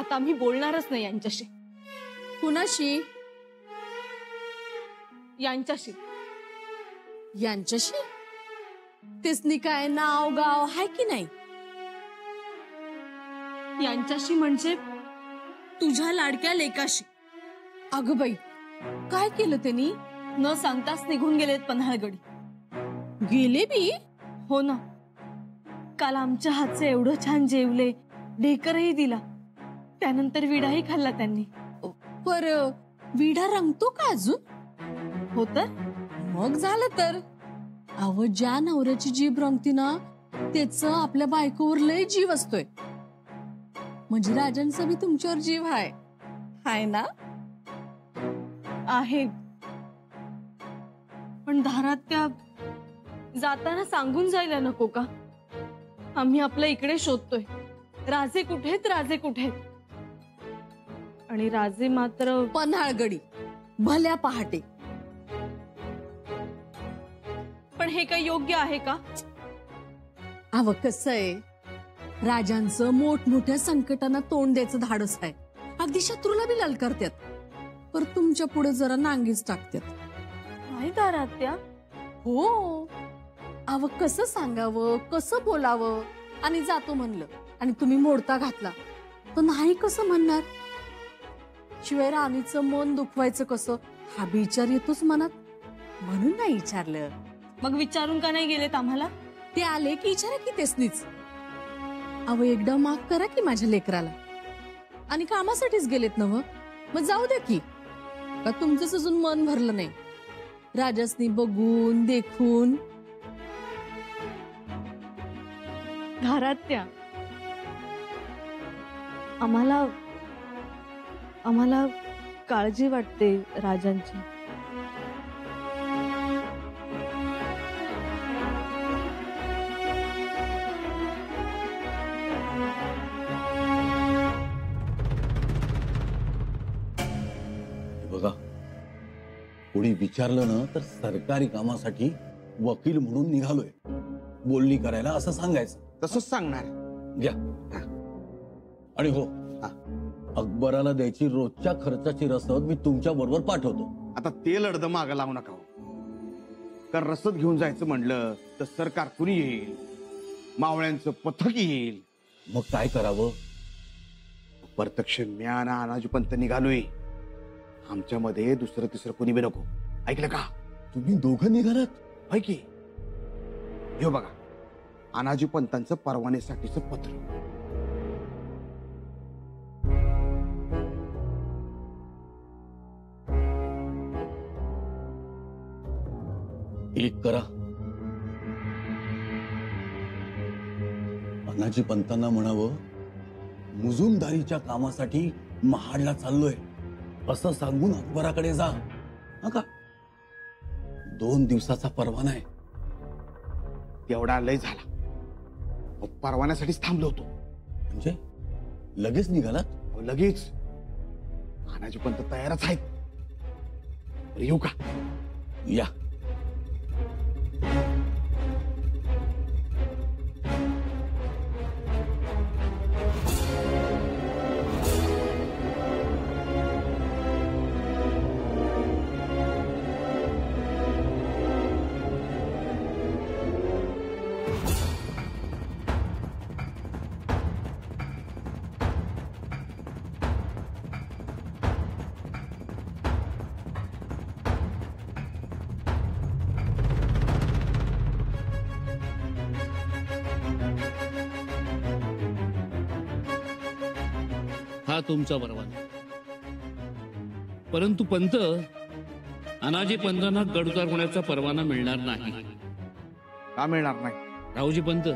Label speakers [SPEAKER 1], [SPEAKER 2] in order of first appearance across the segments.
[SPEAKER 1] आता आम्ही बोलणारच नाही यांच्याशी.
[SPEAKER 2] कुणाशी?
[SPEAKER 1] यांच्याशी.
[SPEAKER 2] यांच्याशी? तेच काय नाव गाव आहे की नाही?
[SPEAKER 1] यांच्याशी म्हणजे तुझ्या लाडक्या लेकाशी.
[SPEAKER 2] अगं बाई, काय केलं त्यांनी?
[SPEAKER 1] न सांगताच निघून गेलेत पन्हाळगडी.
[SPEAKER 2] गेले बी?
[SPEAKER 1] हो ना. काल आमच्या हातचं एवढं छान जेवले, ढेकरही दिला, त्यानंतर विडाही खाल्ला त्यांनी.
[SPEAKER 2] पर विडा रंगतो का अजून?
[SPEAKER 1] हो तर
[SPEAKER 2] मग झालं तर. अव ज्या नवऱ्याची जीभ रंगती ना, त्याच आपल्या बायकोवर लय जीव असतोय. म्हणजे राजांचा बी तुमच्यावर जीव हाय ना?
[SPEAKER 1] आहे, पण दारात त्या जाताना सांगून जायला नको का? आम्ही आपल्या इकडे शोधतोय, राजे कुठेत, राजे कुठेत. आणि राजे मात्र
[SPEAKER 2] पन्हाळगडी भल्या पहाटे.
[SPEAKER 1] पण हे काही योग्य आहे का?
[SPEAKER 2] अव कसं आहे, राजांचं मोठमोठ्या संकटांना तोंड द्यायचं धाडस आहे. अगदी शत्रूला बी ललकारत्यात, पर तुमच्या पुढे जरा नांगीच टाकतात.
[SPEAKER 1] नाही दारात त्या.
[SPEAKER 2] हो, अव कसं सांगावं, कसं बोलावं. आणि जातो म्हणलं आणि तुम्ही मोडता घातला तर नाही कसं म्हणणार? शिवाय राणीचं मन दुखवायचं कसं, हा विचार येतोच मनात. म्हणून नाही विचारलं.
[SPEAKER 1] मग विचारून का नाही गेलेत आम्हाला?
[SPEAKER 2] ते आले की विचारा की तेसनीच. अव एकदा माफ करा की माझ्या लेकराला. आणि कामासाठीच गेलेत नव, मग जाऊ द्या की. का तुमचंच अजून मन भरलं नाही राजासनी बघून देखून?
[SPEAKER 1] घरात त्या आम्हाला काळजी वाटते राजांची.
[SPEAKER 3] बघा, कोणी विचारलं ना तर सरकारी कामासाठी वकील म्हणून निघालोय, बोलणी करायला असं सांगायचं.
[SPEAKER 4] तसंच सांगणार.
[SPEAKER 3] घ्या. आणि हो, अकबराला द्यायची रोजच्या खर्चाची रसद मी तुमच्या बरोबर पाठवतो.
[SPEAKER 4] आता ते लढद माग लावू नका. कारण रसद घेऊन जायचं म्हणलं तर सरकार कुणी येईल, मावळ्यांचं पथक येईल.
[SPEAKER 3] मग काय करावं?
[SPEAKER 4] प्रत्यक्ष म्या ना अनाजी पंत निघालोय. आमच्यामध्ये दुसरं तिसरं कुणी बी नको. ऐकलं का?
[SPEAKER 3] तुम्ही दोघं निघालात?
[SPEAKER 4] होय की. हे बघा, अनाजी पंतांचं परवानेसाठीचं पत्र.
[SPEAKER 3] एक करा, अनाजी पंतांना म्हणावं, मुजुमदारीच्या कामासाठी महाडला चाललोय असं सांगून अकबराकडे जा. नका, 2 दिवसाचा परवाना आहे.
[SPEAKER 4] तेवढा लय झाला. परवान्यासाठीच थांबलो होतो.
[SPEAKER 3] म्हणजे लगेच निघालात?
[SPEAKER 4] लगेच. अनाजी पंत तयारच आहेत. येऊ का?
[SPEAKER 3] या.
[SPEAKER 5] हा तुमचा परवाना. परंतु पंत, अनाजी पंतांना गडुतार होण्याचा परवाना मिळणार नाही.
[SPEAKER 4] का मिळणार नाही?
[SPEAKER 5] रावजी पंत,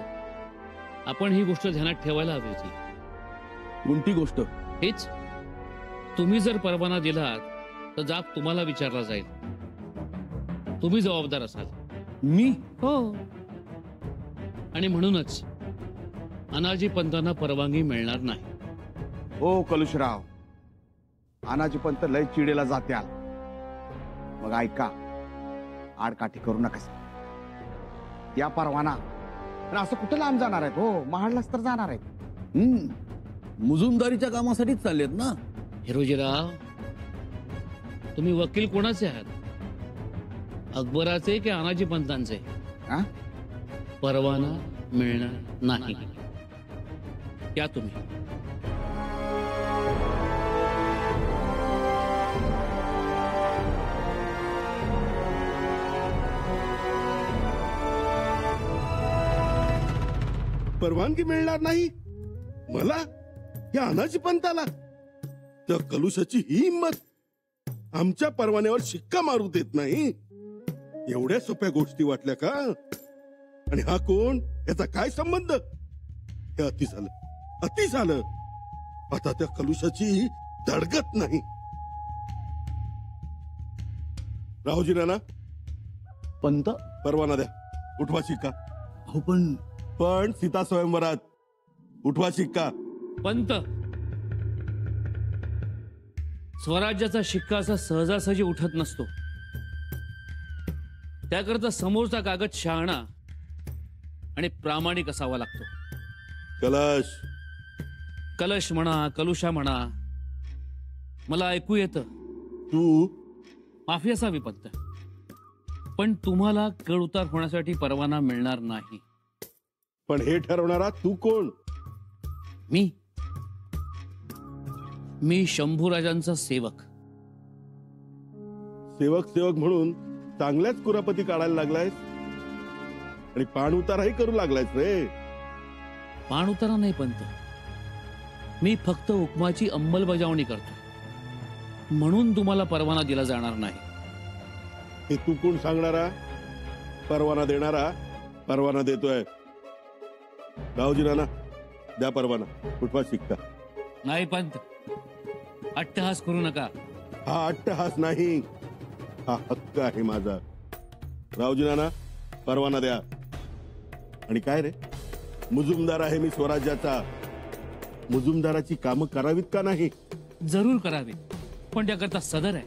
[SPEAKER 5] आपण ही गोष्ट ध्यानात ठेवायला हवी होती.
[SPEAKER 3] कोणती गोष्ट?
[SPEAKER 5] हेच, तुम्ही जर परवाना दिलात तर जाब तुम्हाला विचारला जाईल. तुम्ही जबाबदार असाल.
[SPEAKER 3] मी?
[SPEAKER 5] हो. आणि म्हणूनच अनाजी पंतांना परवानगी मिळणार नाही.
[SPEAKER 4] हो कलुशराव, अनाजी पंत लय चिडेला जात्याल. मग ऐका, आडकाठी करू नका. या परवाना असं कुठं लांब जाणार आहेत? हो, महाडलाच तर जाणार आहेत.
[SPEAKER 3] मुजुमदारीच्या कामासाठीच चाललेत ना.
[SPEAKER 5] हिरोजीराव, तुम्ही वकील कोणाचे आहात? अकबराचे की अनाजी पंतांचे?
[SPEAKER 4] हा?
[SPEAKER 5] परवाना मिळणार नाही. या तुम्ही.
[SPEAKER 6] परवानगी मिळणार नाही मला, या अनाजी पंताला? त्या कलुषाची ही हिंमत, आमच्या परवान्यावर शिक्का मारू देत नाही. एवढ्या सोप्या गोष्टी वाटल्या का? आणि हा कोण, याचा काय संबंध? हे अति झालं, अति झालं. आता त्या कलुषाची धडगत नाही. राहुजी राणा,
[SPEAKER 3] पंत,
[SPEAKER 6] परवाना द्या, उठवा शिक्का.
[SPEAKER 3] अहो
[SPEAKER 6] पण सीता स्वयंवरात उठवा शिक्का.
[SPEAKER 5] पंत, स्वराज्याचा शिक्का असा सहजासहजी उठत नसतो. त्याकरता समोरचा कागद शहाणा आणि प्रामाणिक असावा लागतो.
[SPEAKER 6] कलश,
[SPEAKER 5] कलश म्हणा, कलुषा म्हणा, मला ऐकू येतं.
[SPEAKER 6] तू
[SPEAKER 5] माफी असावी पंत, पण तुम्हाला गड उतार होण्यासाठी परवाना मिळणार नाही.
[SPEAKER 6] पण हे ठरवणारा तू कोण?
[SPEAKER 5] मी शंभूराजांचा सेवक.
[SPEAKER 6] सेवक सेवक म्हणून चांगल्याच कुरापती काढायला लागलायस आणि पाण उताराही करू लागलायस रे.
[SPEAKER 5] पाण उतारा नाही पंत, मी फक्त हुकमाची अंमलबजावणी करतो. म्हणून तुम्हाला परवाना दिला जाणार नाही.
[SPEAKER 6] हे तू कोण सांगणारा? परवाना देणारा परवाना देतोय. राहुजी राणा, द्या परवाना, उठवा शिक्का.
[SPEAKER 5] नाही पंत, अट्टहास करू नका.
[SPEAKER 6] हा अट्टहास नाही, हा हक्क आहे माझा. राहुजी राणा, परवाना द्या. आणि काय रे, मुजुमदार आहे मी स्वराज्याचा. मुजुमदाराची कामं करावीत का नाही?
[SPEAKER 5] जरूर करावी, पण त्याकरता सदर आहे.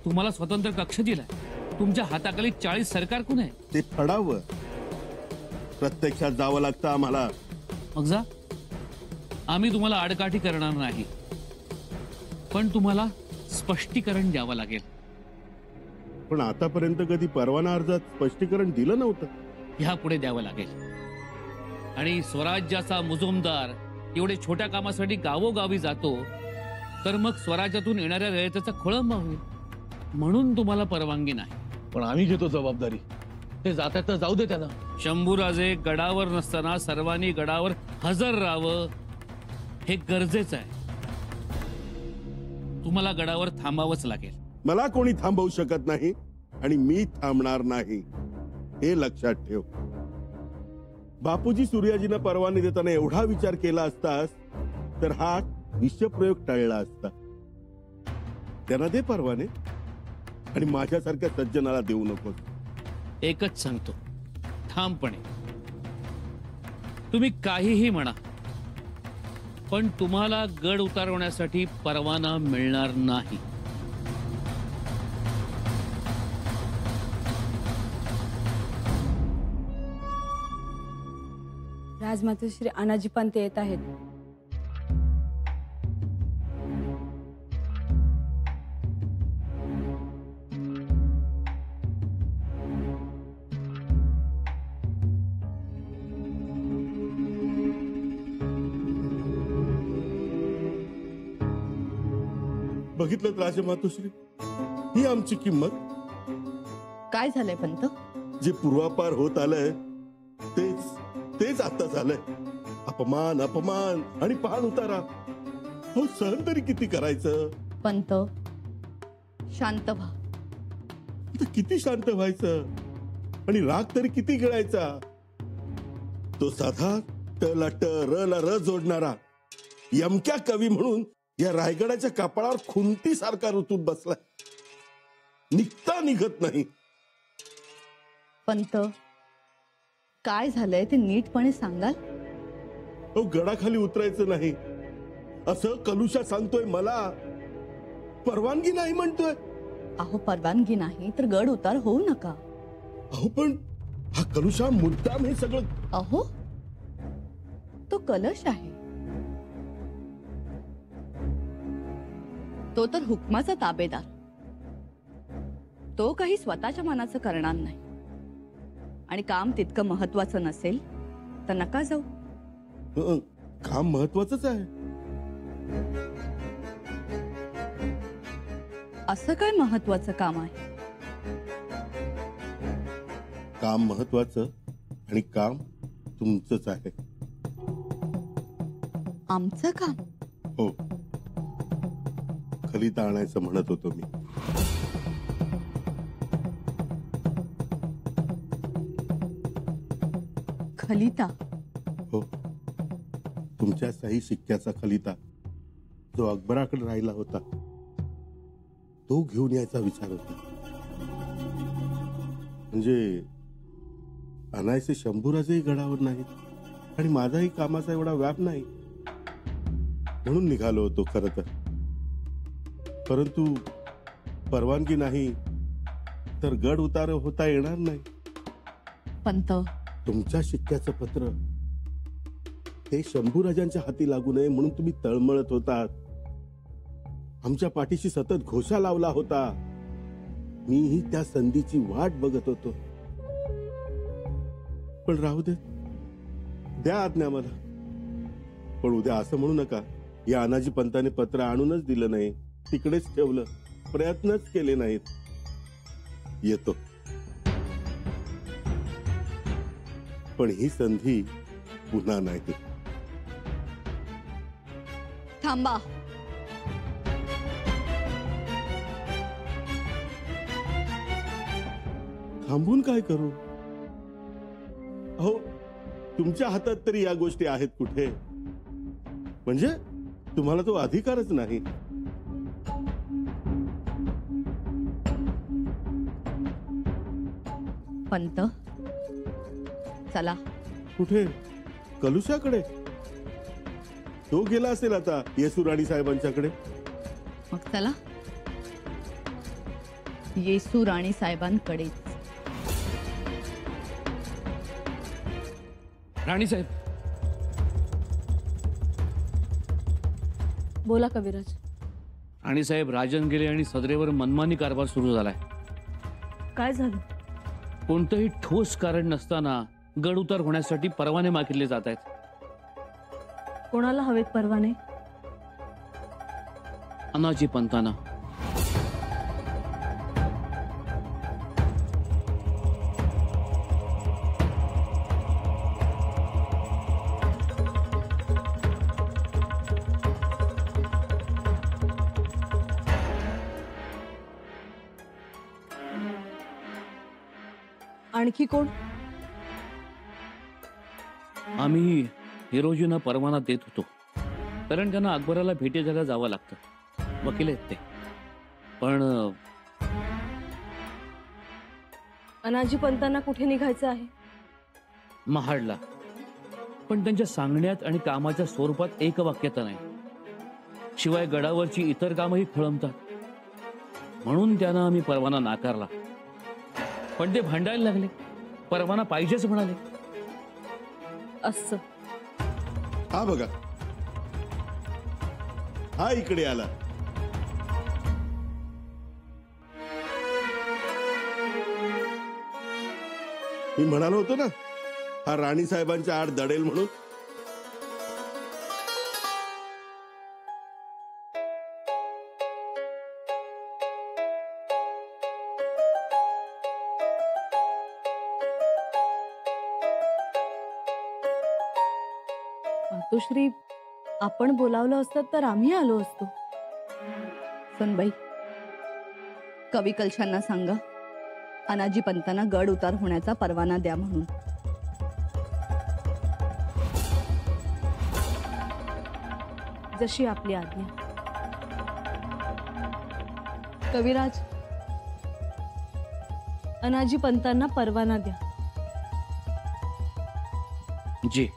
[SPEAKER 5] तुम्हाला स्वतंत्र कक्ष दिलाय. तुमच्या हाताखाली 40 सरकार कोण आहे?
[SPEAKER 6] ते फडावं, प्रत्यक्षात जावं लागतं आम्हाला.
[SPEAKER 5] मग जा, आम्ही तुम्हाला आडकाठी करणार नाही, पण तुम्हाला स्पष्टीकरण द्यावं लागेल.
[SPEAKER 6] पण आतापर्यंत कधी परवाना अर्जात स्पष्टीकरण दिलं नव्हतं.
[SPEAKER 5] ह्यापुढे द्यावं लागेल. आणि स्वराज्याचा मुजुमदार एवढे छोट्या कामासाठी गावोगावी जातो, तर मग स्वराज्यातून येणाऱ्या रयतेचा खोळंबा होईल. म्हणून तुम्हाला परवानगी नाही.
[SPEAKER 3] पण आम्ही घेतो जबाबदारी. ते जातात तर जाऊ दे त्यांना.
[SPEAKER 5] शंभूराजे गडावर नसताना सर्वांनी गडावर हजर राहावं हे गरजेचं आहे. तुम्हाला गडावर थांबावंच लागेल.
[SPEAKER 6] मला कोणी थांबवू शकत नाही आणि मी थांबणार नाही, हे लक्षात ठेव. बापूजी सूर्याजींना परवाने देताना एवढा विचार केला असतास तर हा विषप्रयोग टळला असता. त्यांना दे परवाने आणि माझ्यासारख्या सज्जनाला देऊ नकोस.
[SPEAKER 5] एकच सांगतो, ठामपणे, तुम्ही काहीही म्हणा, पण तुम्हाला गड उतारवण्यासाठी परवाना मिळणार नाही.
[SPEAKER 7] राजमाता श्री अनाजी पंत येत आहेत.
[SPEAKER 6] बघितलं राजमातोश्री, ही आमची किंमत.
[SPEAKER 2] काय झालंय पंत?
[SPEAKER 6] जे पूर्वापार होत आलंय तेच तेच आता झालंय. अपमान अपमान आणि पाण उतारा. हो, सहन तरी किती करायचं?
[SPEAKER 2] पंत, शांत व्हा.
[SPEAKER 6] आता किती शांत व्हायचं आणि राग तरी किती गिळायचा? तो साधा ट ला ट र ला र जोडणारा यमक्या कवी म्हणून या रायगडाच्या कपाळावर खुंटी सारखा ऋतूत बसलाय, निघता निघत नाही.
[SPEAKER 2] पंत, काय झालंय ते नीटपणे सांगाल?
[SPEAKER 6] हो, गडाखाली उतरायचं नाही असं कलुषा सांगतोय मला. परवानगी नाही म्हणतोय.
[SPEAKER 2] अहो, परवानगी नाही तर गड उतार होऊ नका.
[SPEAKER 6] अहो, पण हा कलुषा मुद्दाम हे सगळं.
[SPEAKER 2] अहो, तो कलश आहे.
[SPEAKER 8] तो तर हुकमाचा ताबेदार. तो काही स्वतःच्या मनाचं करणार नाही. आणि काम तितकं महत्वाचं नसेल तर नका जाऊ.
[SPEAKER 6] काम महत्वाचंच आहे.
[SPEAKER 8] असं काय महत्वाचं काम आहे?
[SPEAKER 6] काम महत्वाचं आणि काम तुमचंच आहे.
[SPEAKER 8] आमचं काम?
[SPEAKER 6] हो, खलिता आणायचं म्हणत होतो मी.
[SPEAKER 8] खलिता?
[SPEAKER 6] हो, तुमच्या सही शिक्क्याचा खलिता जो अकबराकडे राहिला होता तो घेऊन यायचा विचार होता. म्हणजे आणायचे शंभूराजही गडावर नाहीत आणि माझाही कामाचा एवढा व्याप नाही म्हणून निघालो होतो खरं तर. परंतु परवानगी नाही तर गड उतार होता येणार नाही.
[SPEAKER 8] पंत,
[SPEAKER 6] तुमच्या शिक्क्याचं पत्र ते शंभूराजांच्या हाती लागू नये म्हणून तुम्ही तळमळत होतात. आमच्या पाठीशी सतत घोषा लावला होता. मीही त्या संधीची वाट बघत होतो. पण राहू दे, द्या आज्ञा मला. पण उद्या असं म्हणू नका या अनाजी पंताने पत्र आणूनच दिलं नाही, तिकडेच ठेवलं, प्रयत्नच केले नाहीत. येतो, पण ही संधी पुन्हा नाही.
[SPEAKER 8] थांबा.
[SPEAKER 6] थांबून काय करू? अहो, तुमच्या हातात तरी या गोष्टी आहेत कुठे? म्हणजे तुम्हाला तो अधिकारच नाही.
[SPEAKER 8] पंत, चला.
[SPEAKER 6] कुठे? कलुशाकडे? तो गेला असेल आता येसू राणी साहेबांच्याकडे.
[SPEAKER 8] मग चला येसू राणी साहेबांकडे.
[SPEAKER 5] राणीसाहेब,
[SPEAKER 1] बोला कविराज.
[SPEAKER 5] राणीसाहेब, राजन गेले आणि सदरेवर मनमानी कारभार सुरू झालाय.
[SPEAKER 1] काय झालं?
[SPEAKER 5] कोणतंही ठोस कारण नसताना गड उतार होण्यासाठी परवाने मागितले जात आहेत.
[SPEAKER 1] कोणाला हवेत परवाने?
[SPEAKER 5] अनाजी पंतांना.
[SPEAKER 1] आणखी कोण?
[SPEAKER 5] आम्ही हिरोजींना परवाना देत होतो, कारण त्यांना अकबराला भेटी द्यायला जावं लागतं. वकील आहेत ते. पण
[SPEAKER 1] अनाजी पंतांना कुठे निघायचं आहे?
[SPEAKER 5] महाडला. पण त्यांच्या सांगण्यात आणि कामाच्या स्वरूपात एकवाक्यता नाही. शिवाय गडावरची इतर कामही खोळंबतात. म्हणून त्यांना आम्ही परवाना नाकारला. पण ते भांडायला लागले. परवाना पाहिजेच म्हणाले.
[SPEAKER 1] असं?
[SPEAKER 6] हा बघा, हा इकडे आला. मी म्हणालो होतो ना हा राणी साहेबांच्या आड दडेल म्हणून.
[SPEAKER 1] मातोश्री, आपण बोलावलं असतं तर आम्ही आलो असतो.
[SPEAKER 8] सुनबाई, कवी कलशांना सांगा अनाजी पंतांना गड उतार होण्याचा परवाना द्या म्हणून.
[SPEAKER 1] जशी आपली आज्ञा. कविराज, अनाजी पंतांना परवाना द्या.
[SPEAKER 5] जी.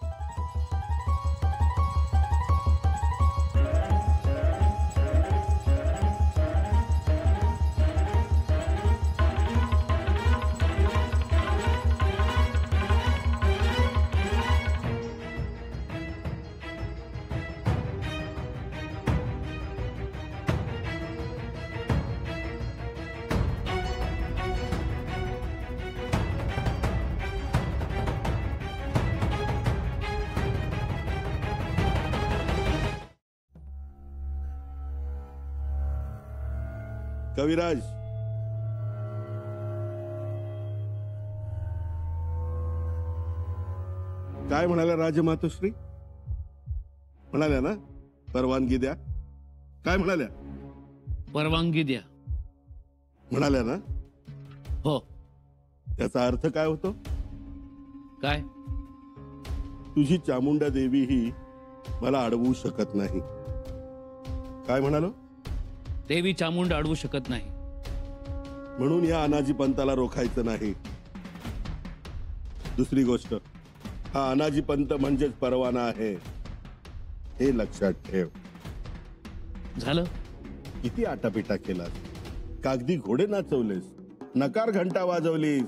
[SPEAKER 6] कविराज, काय म्हणाल्या राजमातोश्री? म्हणाल्या ना परवानगी द्या. काय म्हणाल्या?
[SPEAKER 5] परवानगी द्या.
[SPEAKER 6] म्हणाल्या ना?
[SPEAKER 5] हो.
[SPEAKER 6] त्याचा अर्थ काय होतो?
[SPEAKER 5] काय?
[SPEAKER 6] तुझी चामुंडा देवी ही मला अडवू शकत नाही. काय म्हणालो?
[SPEAKER 5] देवी चामुंड अडवू शकत नाही.
[SPEAKER 6] म्हणून या अनाजी पंताला रोखायचं नाही. दुसरी गोष्ट, हा अनाजी पंत म्हणजेच परवाना आहे, हे लक्षात ठेव.
[SPEAKER 5] झालं?
[SPEAKER 6] किती आटापिटा केलास, कागदी घोडे नाचवलेस, नकार घंटा वाजवलीस,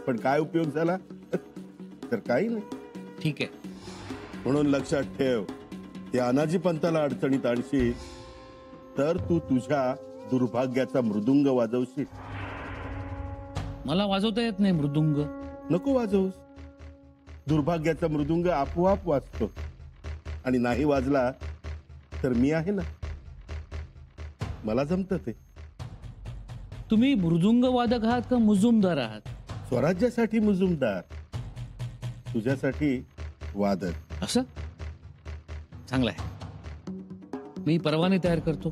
[SPEAKER 6] पण काय उपयोग झाला? तर काही नाही.
[SPEAKER 5] ठीक आहे.
[SPEAKER 6] म्हणून लक्षात ठेव, या अनाजी पंताला अडचणीत आणशील तर तू तुझ्या दुर्भाग्याचा मृदुंग वाजवशील.
[SPEAKER 5] मला वाजवता येत नाही मृदुंग.
[SPEAKER 6] नको वाजवूस. दुर्भाग्याचा मृदुंग आपोआप वाजतो, आणि नाही वाजला तर मी आहे ना, मला जमतं ते.
[SPEAKER 5] तुम्ही मृदुंग वादक आहात का मुजुमदार आहात?
[SPEAKER 6] स्वराज्यासाठी मुजुमदार, तुझ्यासाठी वादक.
[SPEAKER 5] असं चांगलं आहे. मी परवाने तयार करतो.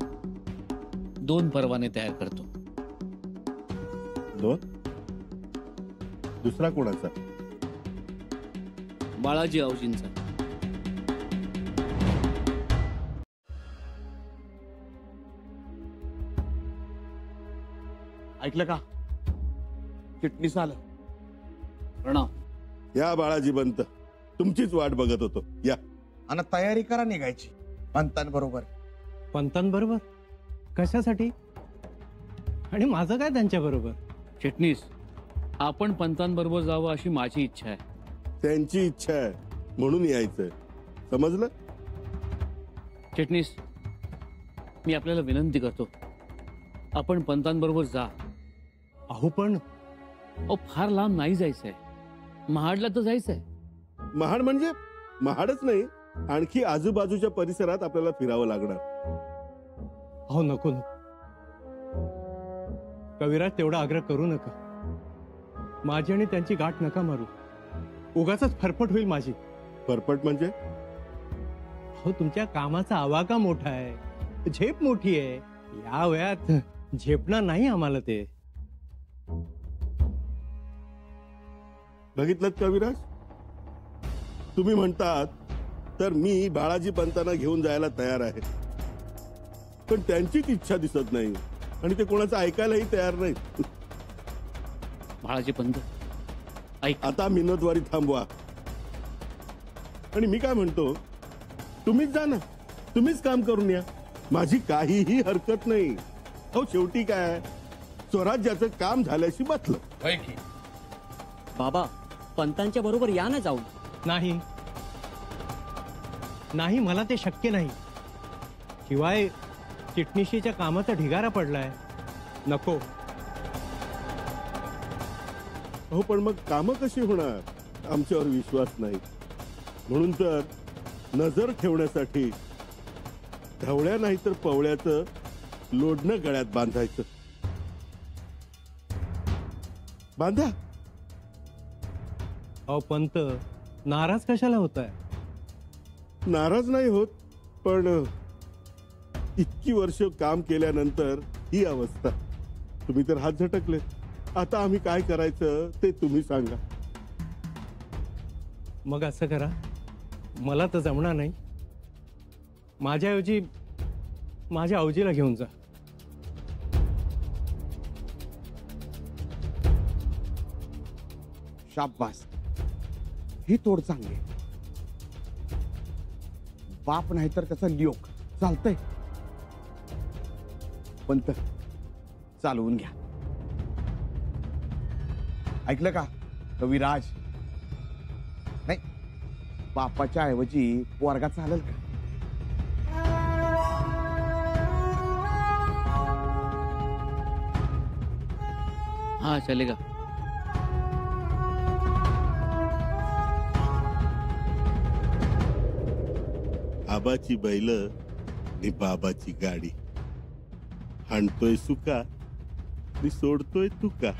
[SPEAKER 5] 2 परवाने तयार करतो.
[SPEAKER 6] 2? दुसरा कोणाचा?
[SPEAKER 5] बाळाजी आवजींचा.
[SPEAKER 4] ऐकलं का? चिटणीस आलं.
[SPEAKER 5] प्रणाम.
[SPEAKER 6] या बाळाजी बंत, तुमचीच वाट बघत होतो. या.
[SPEAKER 4] आणि तयारी करा निघायची पंतांबरोबर.
[SPEAKER 9] पंतांबरोबर? कशासाठी? आणि माझं काय त्यांच्या बरोबर?
[SPEAKER 5] चिटणीस, आपण पंतांबरोबर जावं अशी माझी इच्छा आहे.
[SPEAKER 6] त्यांची इच्छा आहे म्हणून यायचंय, समजलं?
[SPEAKER 5] चिटणीस, मी आपल्याला विनंती करतो, आपण पंतांबरोबर जा.
[SPEAKER 9] अहो पण
[SPEAKER 5] फार लांब नाही जायचंय. महाडला तर जायचंय.
[SPEAKER 6] महाड म्हणजे महाडच नाही, आणखी आजूबाजूच्या परिसरात आपल्याला फिरावं लागणार.
[SPEAKER 9] अहो नको नको, कविराज तेवढा आग्रह करू नका. माझी आणि त्यांची गाठ नका मारू. उगाच फरफट होईल माझी.
[SPEAKER 6] फरफट म्हणजे?
[SPEAKER 9] हो, तुमच्या कामाचा आवाका मोठा आहे, झेप मोठी आहे. या वयात झेपणार नाही आम्हाला ते.
[SPEAKER 6] बघितलं कविराज, तुम्ही म्हणतात तर मी बाळाजी पंतांना घेऊन जायला तयार आहे, पण त्यांचीच इच्छा दिसत नाही आणि ते कोणाचं ऐकायलाही तयार नाहीत.
[SPEAKER 5] बाळाजी पंत, ऐक.
[SPEAKER 6] आता मिन्नतवारी थांबवा. आणि मी काय म्हणतो, तुम्हीच जा ना, तुम्हीच काम करून या. माझी काहीही हरकत नाही. हो, शेवटी काय, स्वराज्याचं काम झाल्याशी बसलं.
[SPEAKER 10] बाबा, पंतांच्या बरोबर या ना जाऊन.
[SPEAKER 9] नाही नाही, मला ते शक्य नाही. शिवाय चिटणीशीच्या कामाचा ढिगारा पडलाय. नको.
[SPEAKER 6] हो, पण मग कामं कशी होणार? आमच्यावर विश्वास नाही. म्हणून तर नजर ठेवण्यासाठी ढवळ्या नाही तर पवळ्याचं लोडणं गळ्यात बांधायचं. बांधा.
[SPEAKER 9] अहो पंत, नाराज कशाला होताय?
[SPEAKER 6] नाराज नाही होत, पण इतकी वर्ष काम केल्यानंतर ही अवस्था. तुम्ही तर हात झटकले. आता आम्ही काय करायचं ते तुम्ही सांगा.
[SPEAKER 9] मग असं करा, मला तर जमणार नाही. माझ्याऐवजी माझ्या आऊजीला घेऊन जा.
[SPEAKER 4] शाबास, ही तोड चांगली. बाप नाही तर त्याचा लिओक. चालतंय पंत, चालवून घ्या. ऐकलं का कविराज? नाही, बापाच्या ऐवजी पोरगा चालेल का?
[SPEAKER 5] हाँ चलेगा.
[SPEAKER 6] आबाची बैल आणि बाबाची गाडी. हाणतोय सुका मी सोडतोय तू का